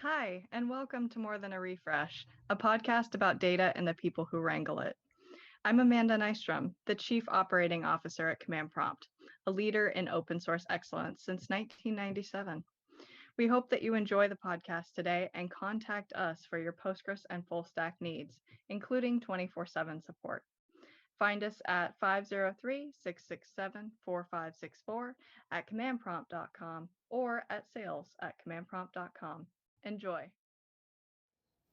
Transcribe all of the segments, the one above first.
Hi, and welcome to More Than a Refresh, a podcast about data and the people who wrangle it. I'm Amanda Nystrom, the Chief Operating Officer at Command Prompt, a leader in open source excellence since 1997. We hope that you enjoy the podcast today and contact us for your Postgres and full stack needs, including 24/7 support. Find us at 503-667-4564 at commandprompt.com or at sales@commandprompt.com. Enjoy.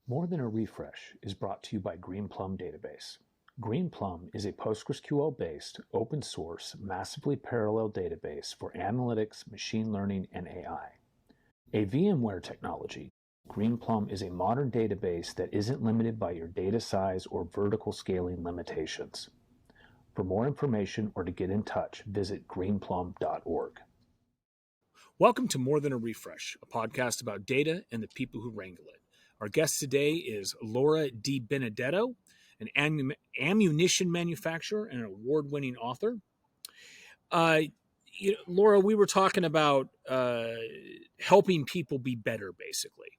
More Than a Refresh is brought to you by Greenplum Database. Greenplum is a PostgreSQL-based, open-source, massively parallel database for analytics, machine learning, and AI. A VMware technology, Greenplum is a modern database that isn't limited by your data size or vertical scaling limitations. For more information or to get in touch, visit greenplum.org. Welcome to More Than a Refresh, a podcast about data and the people who wrangle it. Our guest today is Laura DiBenedetto, an ammunition manufacturer and an award-winning author. Laura, we were talking about helping people be better, basically.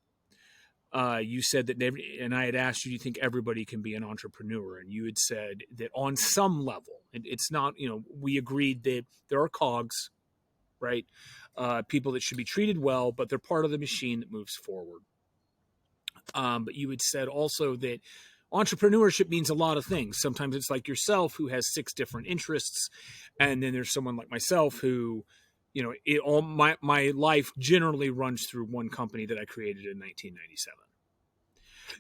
You said that, and I had asked you, do you think everybody can be an entrepreneur? And you had said that on some level, it's not, we agreed that there are cogs, right? People that should be treated well, but they're part of the machine that moves forward. But you had said also that entrepreneurship means a lot of things. Sometimes it's like yourself who has 6 different interests. And then there's someone like myself who, my life generally runs through one company that I created in 1997.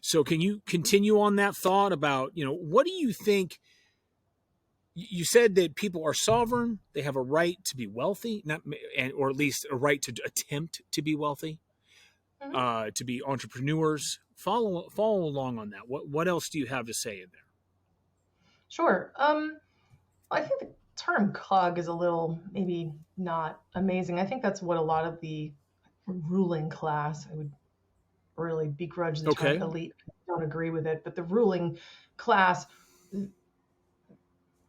So can you continue on that thought about, what do you think? You said that people are sovereign. They have a right to be wealthy, or at least a right to attempt to be wealthy. To be entrepreneurs. Follow along on that. What else do you have to say in there? Sure. I think the term cog is a little maybe not amazing. I think that's what a lot of the ruling class, I would really begrudge the term elite, don't agree with it, but the ruling class,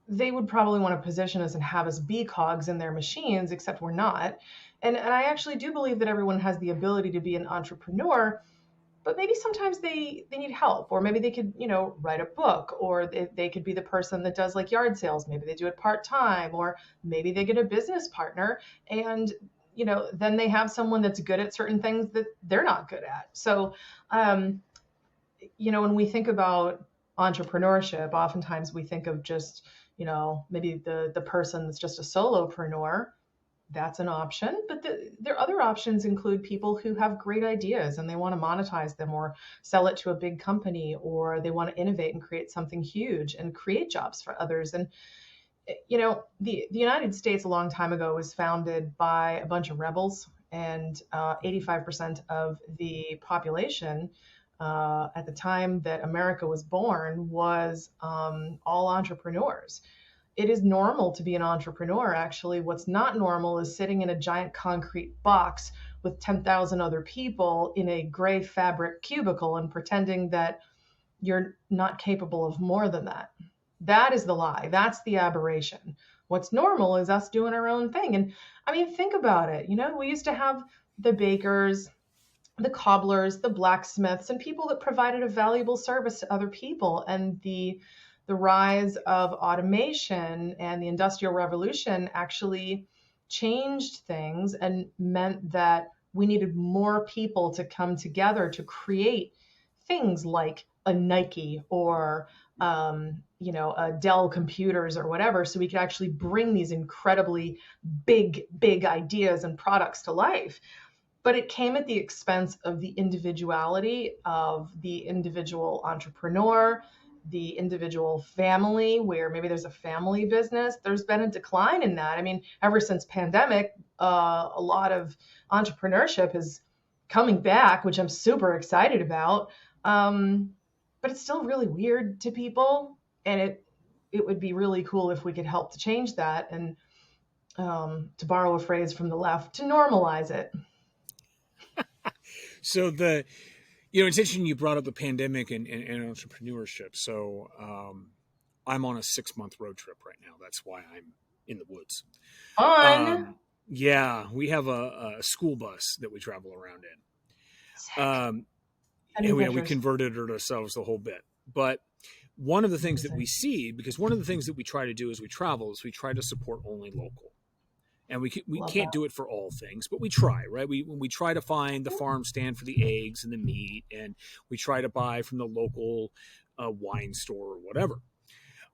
they would probably want to position us and have us be cogs in their machines, except we're not. And I actually do believe that everyone has the ability to be an entrepreneur, but maybe sometimes they need help, or maybe they could, write a book, or they could be the person that does like yard sales. Maybe they do it part-time, or maybe they get a business partner and, then they have someone that's good at certain things that they're not good at. So, when we think about entrepreneurship, oftentimes we think of just, maybe the person that's just a solopreneur. That's an option, but their other options include people who have great ideas and they want to monetize them or sell it to a big company, or they want to innovate and create something huge and create jobs for others. And, the United States a long time ago was founded by a bunch of rebels, and 85% of the population at the time that America was born was all entrepreneurs. It is normal to be an entrepreneur, actually. What's not normal is sitting in a giant concrete box with 10,000 other people in a gray fabric cubicle and pretending that you're not capable of more than that. That is the lie. That's the aberration. What's normal is us doing our own thing. And I mean, think about it. We used to have the bakers, the cobblers, the blacksmiths, and people that provided a valuable service to other people. And the rise of automation and the Industrial Revolution actually changed things and meant that we needed more people to come together to create things like a Nike or a Dell computers or whatever, so we could actually bring these incredibly big ideas and products to life. But it came at the expense of the individuality of the individual entrepreneur, the individual family, where maybe there's a family business. There's been a decline in that. I mean, ever since pandemic, a lot of entrepreneurship is coming back, which I'm super excited about. But it's still really weird to people, and it would be really cool if we could help to change that, and to borrow a phrase from the left, to normalize it. So it's interesting you brought up the pandemic and entrepreneurship. So I'm on a 6-month road trip right now. That's why I'm in the woods. Fun. Yeah, we have a school bus that we travel around in. And we converted it ourselves the whole bit. But one of the things that we see, because one of the things that we try to do as we travel is we try to support only local. And we can't do it for all things, but we try, right? We try to find the farm stand for the eggs and the meat, and we try to buy from the local wine store or whatever.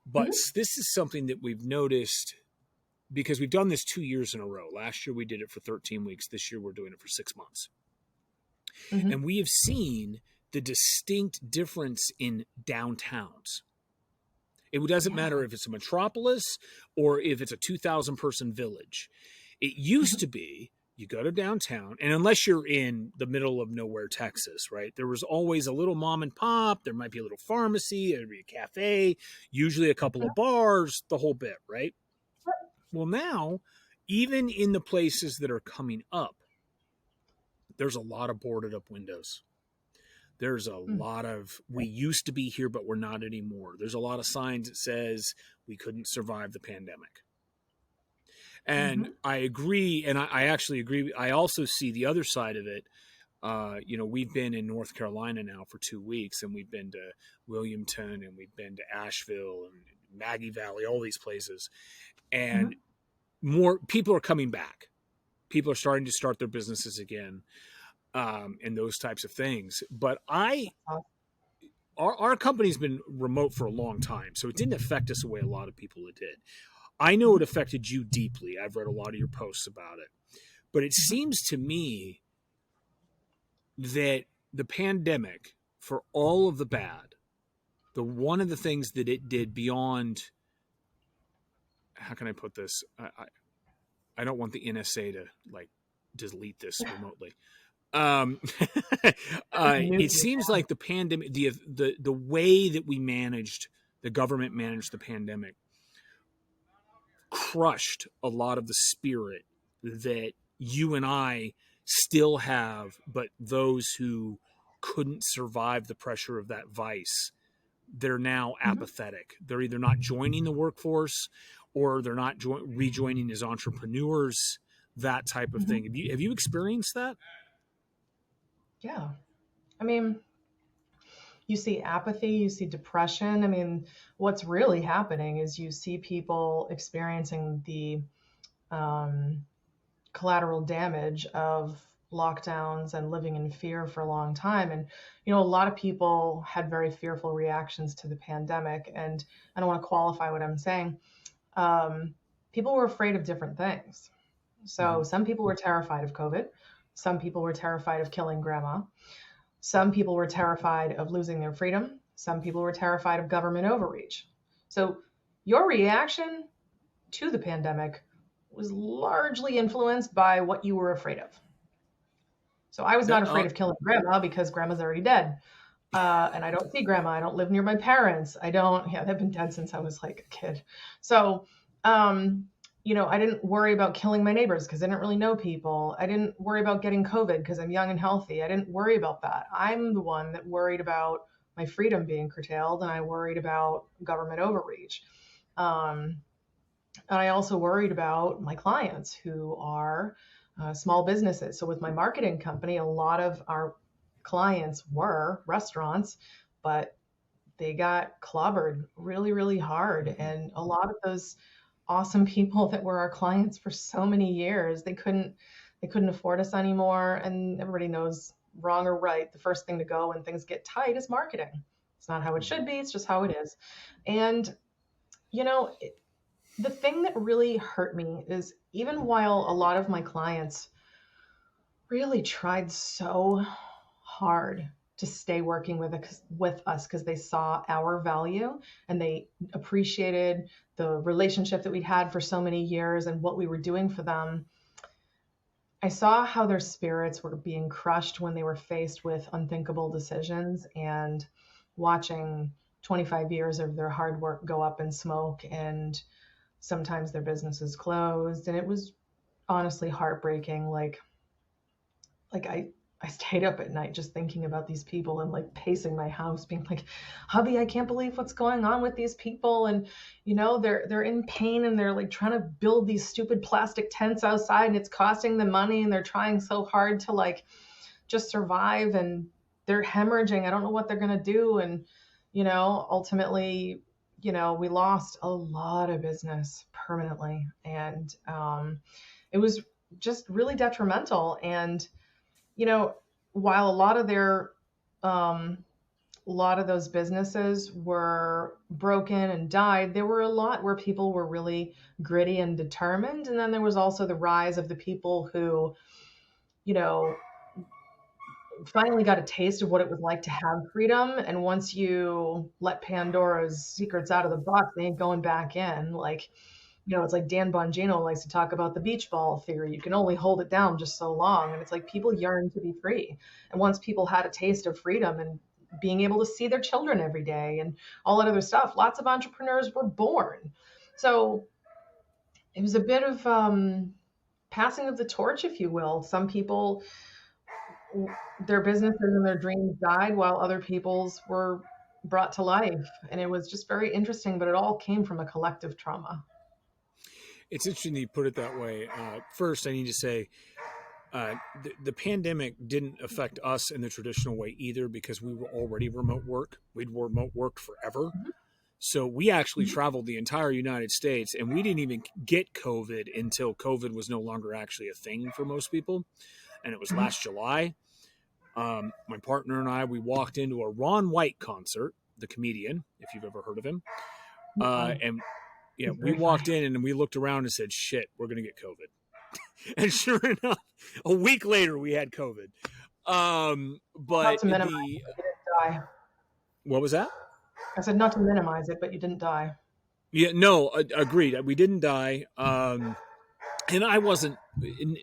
But this is something that we've noticed because we've done this 2 years in a row. Last year we did it for 13 weeks. This year we're doing it for 6 months. And we have seen the distinct difference in downtowns. It doesn't matter if it's a metropolis or if it's a 2,000 person village. It used to be you go to downtown, and unless you're in the middle of nowhere, Texas, right? There was always a little mom and pop. There might be a little pharmacy, there'd be a cafe, usually a couple of bars, the whole bit, right? Well, now, even in the places that are coming up, there's a lot of boarded up windows. There's a lot of, we used to be here, but we're not anymore. There's a lot of signs that says we couldn't survive the pandemic. And I agree. And I actually agree. I also see the other side of it. We've been in North Carolina now for 2 weeks, and we've been to Williamton, and we've been to Asheville and Maggie Valley, all these places. And more people are coming back. People are starting to start their businesses again. And those types of things. But our company's been remote for a long time, so it didn't affect us the way a lot of people it did. I know it affected you deeply. I've read a lot of your posts about it. But it seems to me that the pandemic, for all of the bad, one of the things that it did beyond, how can I put this? I don't want the NSA to delete this remotely. It seems like the pandemic, the way that the government managed the pandemic crushed a lot of the spirit that you and I still have, but those who couldn't survive the pressure of that vice, they're now apathetic. They're either not joining the workforce or they're not rejoining as entrepreneurs, that type of thing. Have you experienced that? Yeah. I mean, you see apathy, you see depression. I mean, what's really happening is you see people experiencing the collateral damage of lockdowns and living in fear for a long time. And, a lot of people had very fearful reactions to the pandemic. And I don't want to qualify what I'm saying. People were afraid of different things. So some people were terrified of COVID. Some people were terrified of killing grandma. Some people were terrified of losing their freedom. Some people were terrified of government overreach. So your reaction to the pandemic was largely influenced by what you were afraid of. So I was not afraid of killing grandma because grandma's already dead. And I don't see grandma. I don't live near my parents. they've been dead since I was like a kid. So, I didn't worry about killing my neighbors because I didn't really know people. I didn't worry about getting COVID because I'm young and healthy. I didn't worry about that. I'm the one that worried about my freedom being curtailed, and I worried about government overreach. And I also worried about my clients who are small businesses. So with my marketing company, a lot of our clients were restaurants, but they got clobbered really, really hard. And a lot of those awesome people that were our clients for so many years, they couldn't afford us anymore. And everybody knows, wrong or right, the first thing to go when things get tight is marketing. It's not how it should be. It's just how it is. And, the thing that really hurt me is even while a lot of my clients really tried so hard to stay working with us because they saw our value and they appreciated the relationship that we'd had for so many years and what we were doing for them, I saw how their spirits were being crushed when they were faced with unthinkable decisions and watching 25 years of their hard work go up in smoke, and sometimes their businesses closed. And it was honestly heartbreaking. Like I stayed up at night just thinking about these people and pacing my house, being like, hubby, I can't believe what's going on with these people. And, they're in pain and they're trying to build these stupid plastic tents outside and it's costing them money. And they're trying so hard to just survive, and they're hemorrhaging. I don't know what they're going to do. And, ultimately, we lost a lot of business permanently. And it was just really detrimental. And, while a lot of those businesses were broken and died, there were a lot where people were really gritty and determined. And then there was also the rise of the people who, finally got a taste of what it was like to have freedom. And once you let Pandora's secrets out of the box, they ain't going back in. Like, it's like Dan Bongino likes to talk about the beach ball theory. You can only hold it down just so long. And it's like people yearn to be free. And once people had a taste of freedom and being able to see their children every day and all that other stuff, lots of entrepreneurs were born. So it was a bit of passing of the torch, if you will. Some people, their businesses and their dreams died while other people's were brought to life. And it was just very interesting, but it all came from a collective trauma. It's interesting that you put it that way. First, I need to say the pandemic didn't affect us in the traditional way either, because we were already remote work. We'd remote worked forever. So we actually traveled the entire United States, and we didn't even get COVID until COVID was no longer actually a thing for most people. And it was last July. My partner and I, we walked into a Ron White concert, the comedian, if you've ever heard of him. And we walked in and we looked around and said, shit, we're going to get COVID. And sure enough, a week later we had COVID. But not to minimize it, but you didn't die. What was that? I said not to minimize it, but you didn't die. Yeah, no, agreed. We didn't die. And I wasn't, and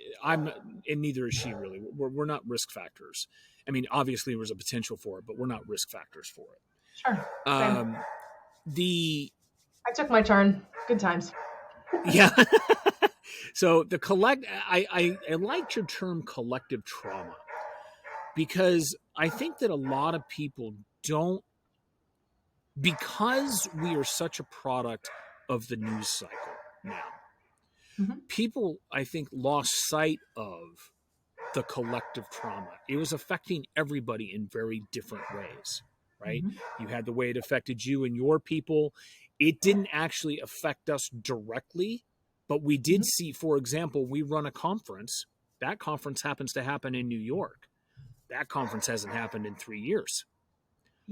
neither is she really. We're not risk factors. I mean, obviously there was a potential for it, but we're not risk factors for it. Sure. I took my turn. Good times. Yeah. So I liked your term collective trauma, because I think that a lot of people don't, because we are such a product of the news cycle now. People, I think, lost sight of the collective trauma. It was affecting everybody in very different ways, right? You had the way it affected you and your people. It didn't actually affect us directly, but we did see, for example, we run a conference. That conference happens to happen in New York. That conference hasn't happened in 3 years,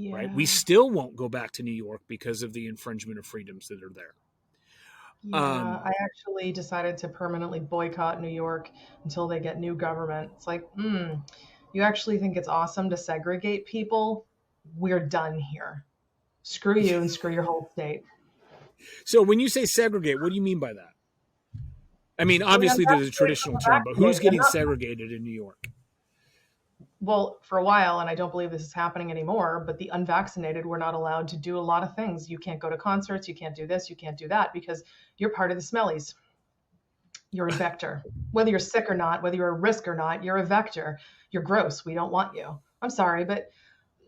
right? We still won't go back to New York because of the infringement of freedoms that are there. Yeah, I actually decided to permanently boycott New York until they get new government. It's like, you actually think it's awesome to segregate people? We're done here. Screw you and screw your whole state. So when you say segregate, what do you mean by that? I mean, obviously there's a traditional term, but who's getting segregated in New York? Well, for a while, and I don't believe this is happening anymore, but the unvaccinated were not allowed to do a lot of things. You can't go to concerts, you can't do this, you can't do that, because you're part of the smellies. You're a vector. Whether you're sick or not, whether you're a risk or not, you're a vector. You're gross. We don't want you. I'm sorry, but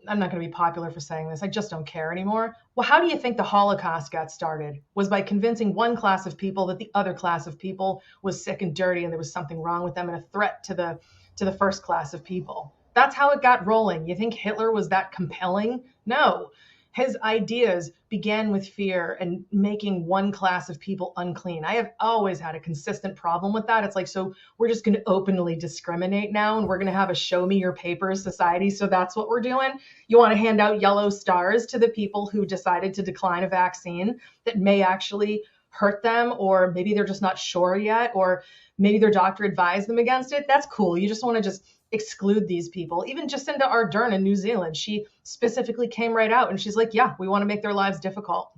I'm not going to be popular for saying this. I just don't care anymore. Well, how do you think the Holocaust got started? Was by convincing one class of people that the other class of people was sick and dirty and there was something wrong with them and a threat to the first class of people. That's how it got rolling. You think Hitler was that compelling? No. His ideas began with fear and making one class of people unclean. I have always had a consistent problem with that. It's like, so we're just going to openly discriminate now, and we're going to have a show me your papers society. So that's what we're doing. You want to hand out yellow stars to the people who decided to decline a vaccine that may actually hurt them, or maybe they're just not sure yet, or maybe their doctor advised them against it. That's cool. You just want to just exclude these people. Even Jacinda Ardern in New Zealand, she specifically came right out and she's like, yeah, we want to make their lives difficult.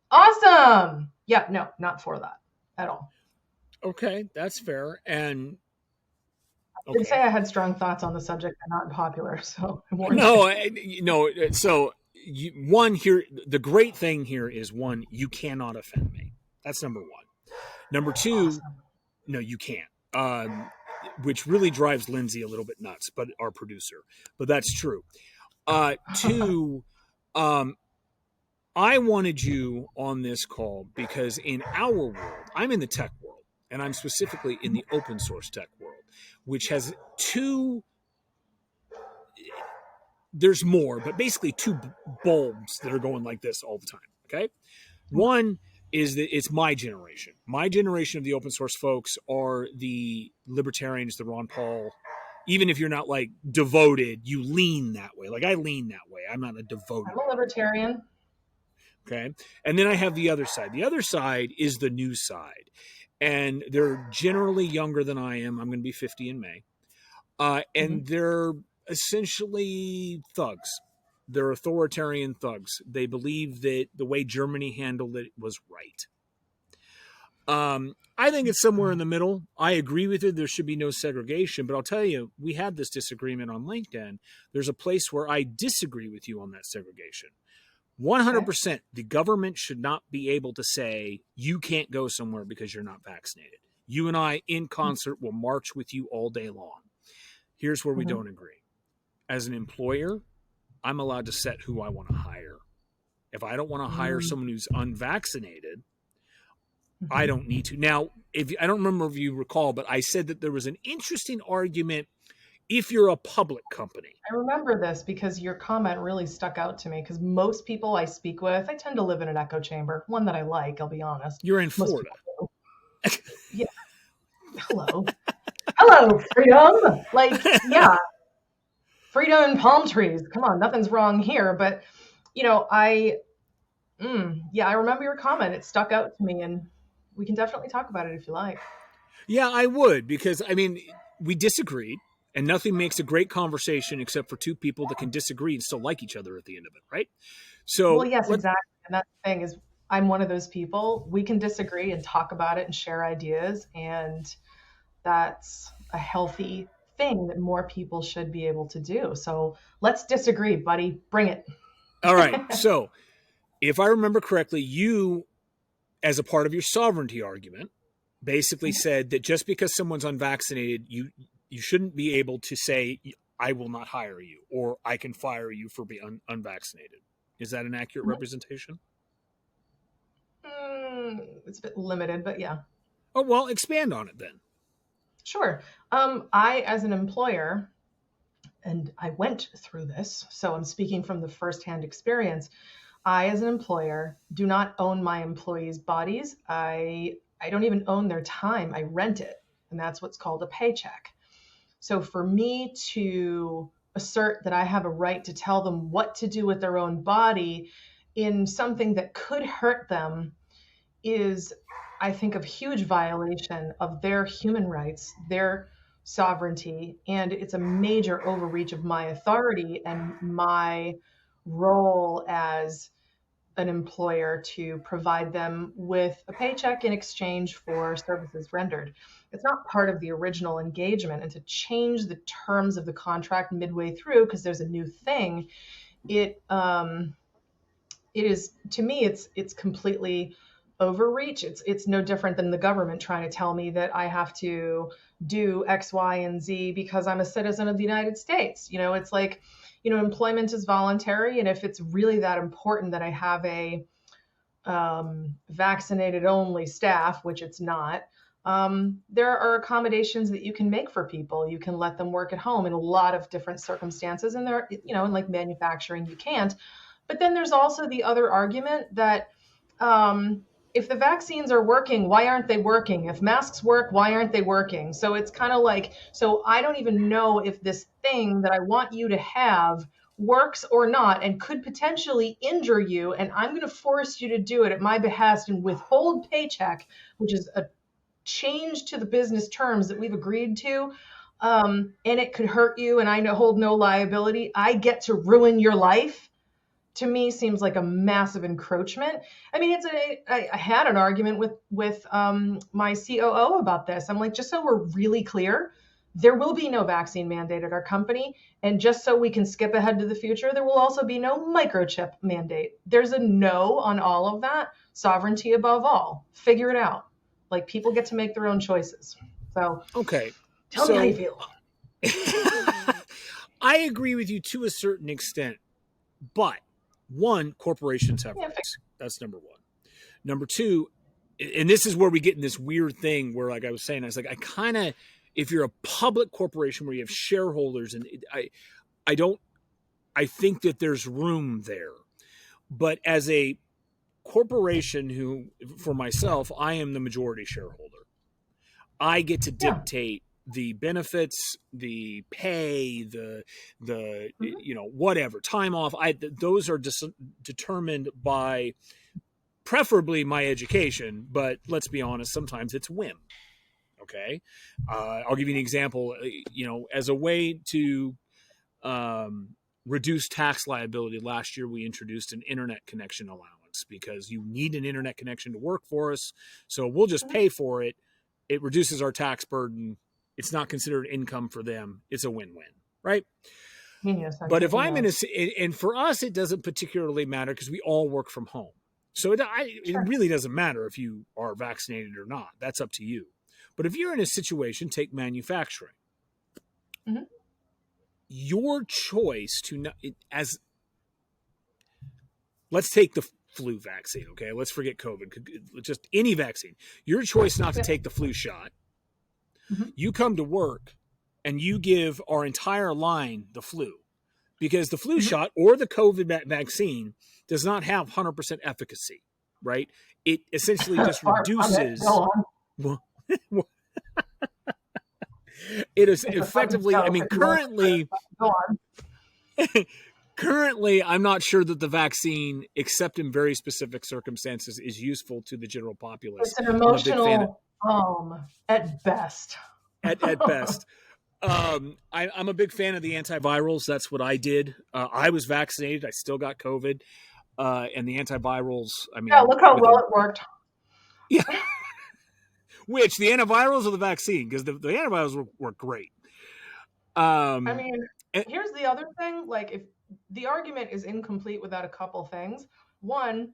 Awesome. Yeah, no, not for that at all. Okay, that's fair. And I did say I had strong thoughts on the subject and not popular, so I warned you. So one here, the great thing here is, one, you cannot offend me. That's number one. Number two, awesome. No, you can't. Which really drives Lindsay a little bit nuts, but our producer. But that's true. Two, I wanted you on this call because in our world, I'm in the tech world, and I'm specifically in the open source tech world, which has two there's more, but basically two bulbs that are going like this all the time. Okay. One is that it's my generation. My generation of the open source folks are the libertarians, the Ron Paul. Even if you're not like devoted, you lean that way. Like I lean that way. I'm not a devoted. I'm a libertarian. Okay. And then I have the other side. The other side is the news side. And they're generally younger than I am. I'm going to be 50 in May. And they're essentially thugs. They're authoritarian thugs. They believe that the way Germany handled it was right. I think it's somewhere in the middle. I agree with it. There should be no segregation. But I'll tell you, we had this disagreement on LinkedIn. There's a place where I disagree with you on that segregation. 100%, the government should not be able to say, you can't go somewhere because you're not vaccinated. You and I, in concert, will march with you all day long. Here's where we don't agree. As an employer, I'm allowed to set who I want to hire. If I don't want to hire someone who's unvaccinated, I don't need to. Now, I don't remember if you recall, but I said that there was an interesting argument if you're a public company. I remember this because your comment really stuck out to me because most people I speak with, I tend to live in an echo chamber, one that I like, I'll be honest. You're in Florida. Yeah. Hello. Hello, freedom. Like, yeah. Freedom and palm trees. Come on, nothing's wrong here. But, I remember your comment. It stuck out to me, and we can definitely talk about it if you like. Yeah, I would, because, we disagreed, and nothing makes a great conversation except for two people that can disagree and still like each other at the end of it, right? So, well, yes, exactly. And that's the thing is, I'm one of those people. We can disagree and talk about it and share ideas, and that's a healthy thing that more people should be able to do. So let's disagree, buddy. Bring it. All right. So if I remember correctly, you, as a part of your sovereignty argument, basically said that just because someone's unvaccinated, you shouldn't be able to say, I will not hire you, or I can fire you for being unvaccinated. Is that an accurate representation? It's a bit limited, but yeah. Oh, well, expand on it then. Sure. I, as an employer, and I went through this, so I'm speaking from the firsthand experience. I, as an employer, do not own my employees' bodies. I don't even own their time. I rent it, and that's what's called a paycheck. So for me to assert that I have a right to tell them what to do with their own body in something that could hurt them is, I think, a huge violation of their human rights, their sovereignty, and it's a major overreach of my authority and my role as an employer to provide them with a paycheck in exchange for services rendered. It's not part of the original engagement, and to change the terms of the contract midway through because there's a new thing, it is, to me, it's completely overreach. It's no different than the government trying to tell me that I have to do X, Y, and Z because I'm a citizen of the United States. It's like, employment is voluntary. And if it's really that important that I have a vaccinated only staff, which it's not, there are accommodations that you can make for people. You can let them work at home in a lot of different circumstances. And there, in like manufacturing, you can't. But then there's also the other argument that, if the vaccines are working, why aren't they working? If masks work, why aren't they working? So it's kind of like, so I don't even know if this thing that I want you to have works or not and could potentially injure you. And I'm going to force you to do it at my behest and withhold paycheck, which is a change to the business terms that we've agreed to. And it could hurt you and I hold no liability. I get to ruin your life. To me, seems like a massive encroachment. I mean, I had an argument with my COO about this. I'm like, just so we're really clear, there will be no vaccine mandate at our company. And just so we can skip ahead to the future, there will also be no microchip mandate. There's a no on all of that. Sovereignty above all. Figure it out. Like, people get to make their own choices. So, okay. Tell me how you feel. I agree with you to a certain extent, but one, corporations have rights. That's number one. Number two, and this is where we get in this weird thing where, like I was saying, I was like, if you're a public corporation where you have shareholders, and I don't I think that there's room there. But as a corporation who, for myself, I am the majority shareholder. I get to dictate the benefits, the pay, the whatever, time off. Those are determined by preferably my education, but let's be honest, sometimes it's whim. Okay. I'll give you an example, as a way to reduce tax liability. Last year, we introduced an internet connection allowance because you need an internet connection to work for us. So we'll just pay for it. It reduces our tax burden. It's not considered income for them. It's a win-win, right? Yes, but if I'm and for us, it doesn't particularly matter because we all work from home. So it really doesn't matter if you are vaccinated or not. That's up to you. But if you're in a situation, take manufacturing. Mm-hmm. Your choice let's take the flu vaccine, okay? Let's forget COVID, just any vaccine. Your choice not to take the flu shot. Mm-hmm. You come to work and you give our entire line the flu because the flu shot or the COVID vaccine does not have 100% efficacy, right? It essentially just reduces. It is effectively, currently, currently, I'm not sure that the vaccine, except in very specific circumstances, is useful to the general populace. It's an emotional at best. At best. I'm a big fan of the antivirals. That's what I did. I was vaccinated. I still got COVID. And the antivirals, look how well it worked. Yeah. Which, the antivirals or the vaccine? Because the antivirals were great. Here's the other thing. Like, if the argument is incomplete without a couple things. One,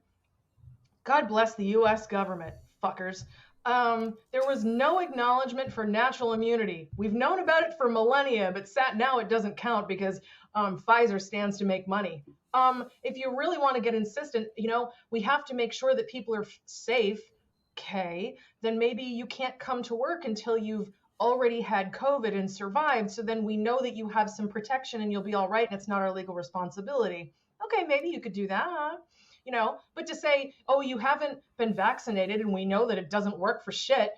God bless the U.S. government, fuckers. There was no acknowledgement for natural immunity. We've known about it for millennia, but now it doesn't count because Pfizer stands to make money. If you really want to get insistent, we have to make sure that people are safe. Okay, then maybe you can't come to work until you've already had COVID and survived. So then we know that you have some protection and you'll be all right and it's not our legal responsibility. Okay, maybe you could do that, but to say, oh, you haven't been vaccinated and we know that it doesn't work for shit.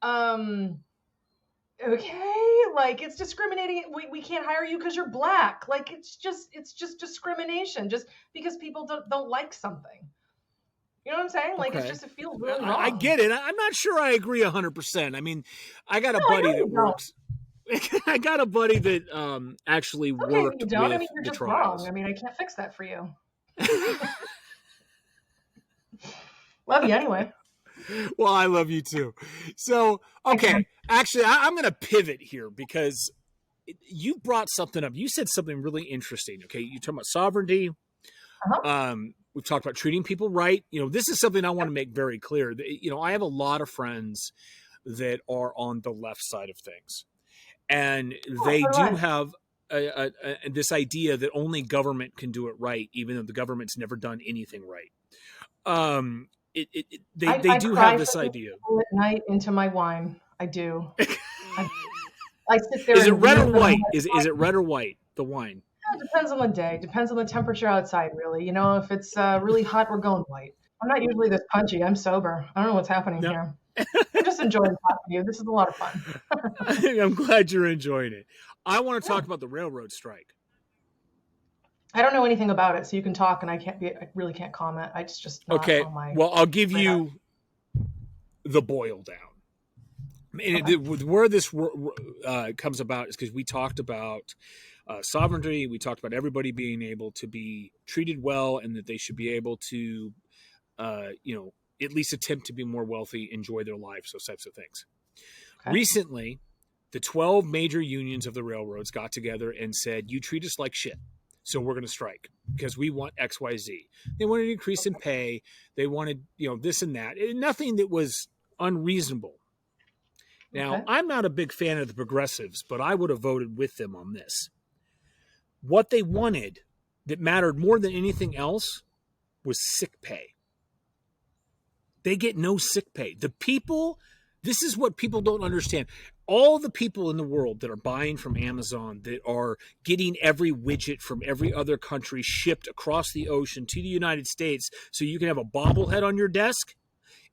Okay, like it's discriminating. We can't hire you because you're black. Like it's just discrimination just because people don't like something. You know what I'm saying? Like, okay. It feels really wrong. I get it. I'm not sure I agree 100%. I got a buddy that works. I got a buddy that actually worked with the trials. You're just wrong. I can't fix that for you. Love you anyway. Well, I love you too. So, okay. Actually, I'm going to pivot here because you brought something up. You said something really interesting. Okay. You're talking about sovereignty. Uh-huh. We've talked about treating people right. This is something I want to make very clear. I have a lot of friends that are on the left side of things. And they do have this idea that only government can do it right, even though the government's never done anything right. They do have this idea. At night into my wine. I do. I sit there. Is it red or white? Is it red or white, the wine? It depends on the day. Depends on the temperature outside, really. If it's really hot, we're going white. I'm not usually this punchy. I'm sober. I don't know what's happening here. I'm just enjoying talking to you. This is a lot of fun. I'm glad you're enjoying it. I want to talk about the railroad strike. I don't know anything about it, so you can talk, and I really can't comment. It's just not on my. Well, I'll give you the boil down. And where this comes about is because we talked about sovereignty. We talked about everybody being able to be treated well and that they should be able to, at least attempt to be more wealthy, enjoy their lives, those types of things. Okay. Recently, the 12 major unions of the railroads got together and said, you treat us like shit. So we're going to strike because we want X, Y, Z. They wanted an increase in pay. They wanted, this and that. Nothing that was unreasonable. Now, I'm not a big fan of the progressives, but I would have voted with them on this. What they wanted that mattered more than anything else was sick pay. They get no sick pay. The people This is what people don't understand. All the people in the world that are buying from Amazon, that are getting every widget from every other country shipped across the ocean to the United States so you can have a bobblehead on your desk,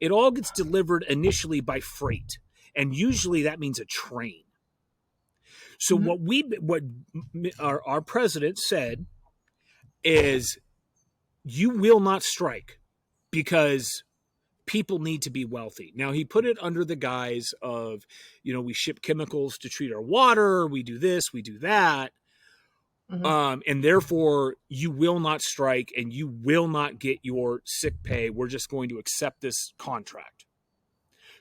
it all gets delivered initially by freight. And usually that means a train. So what our president said is, you will not strike because people need to be wealthy. Now, he put it under the guise of, we ship chemicals to treat our water, we do this, we do that. And therefore, you will not strike and you will not get your sick pay. We're just going to accept this contract.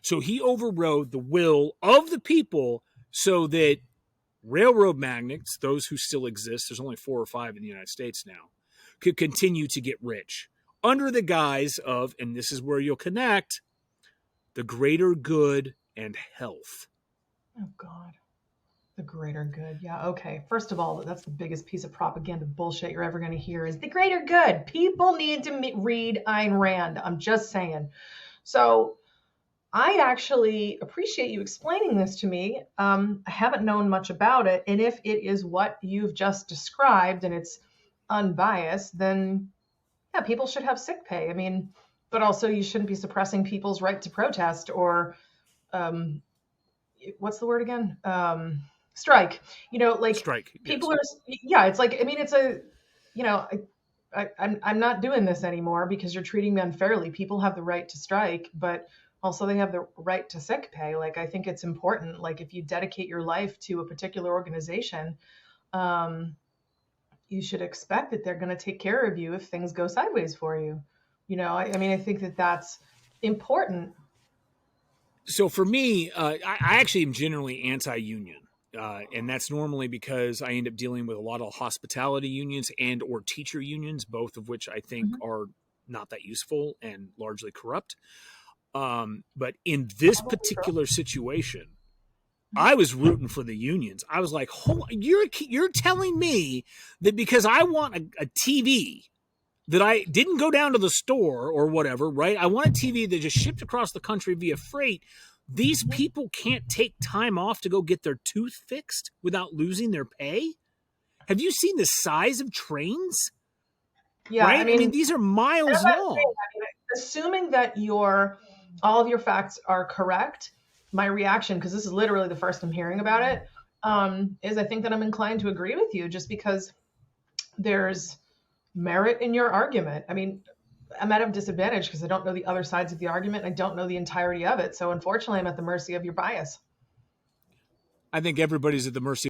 So he overrode the will of the people so that railroad magnates, those who still exist, there's only 4 or 5 in the United States now, could continue to get rich under the guise of, and this is where you'll connect, the greater good and health. Oh, God. The greater good. Yeah, okay. First of all, that's the biggest piece of propaganda bullshit you're ever going to hear is the greater good. People need to read Ayn Rand. I'm just saying. So I actually appreciate you explaining this to me. I haven't known much about it. And if it is what you've just described and it's unbiased, then yeah, people should have sick pay. I mean, but also you shouldn't be suppressing people's right to protest or, what's the word again? Strike. Strike. People are, yeah, it's like, I mean, it's a, I'm not doing this anymore because you're treating me unfairly. People have the right to strike, but also they have the right to sick pay. Like, I think it's important. Like, if you dedicate your life to a particular organization, you should expect that they're going to take care of you if things go sideways for you. I mean, I think that that's important. So for me, I actually am generally anti-union. And that's normally because I end up dealing with a lot of hospitality unions and or teacher unions, both of which I think are not that useful and largely corrupt. But in this particular situation, I was rooting for the unions. I was like, you're telling me that because I want a TV that I didn't go down to the store or whatever, right? I want a TV that just shipped across the country via freight. These people can't take time off to go get their tooth fixed without losing their pay? Have you seen the size of trains? Yeah, right? I mean these are miles long. Assuming that all of your facts are correct, my reaction, because this is literally the first I'm hearing about it, is I think that I'm inclined to agree with you just because there's merit in your argument. I mean, I'm at a disadvantage because I don't know the other sides of the argument. I don't know the entirety of it. So unfortunately, I'm at the mercy of your bias. I think everybody's at the mercy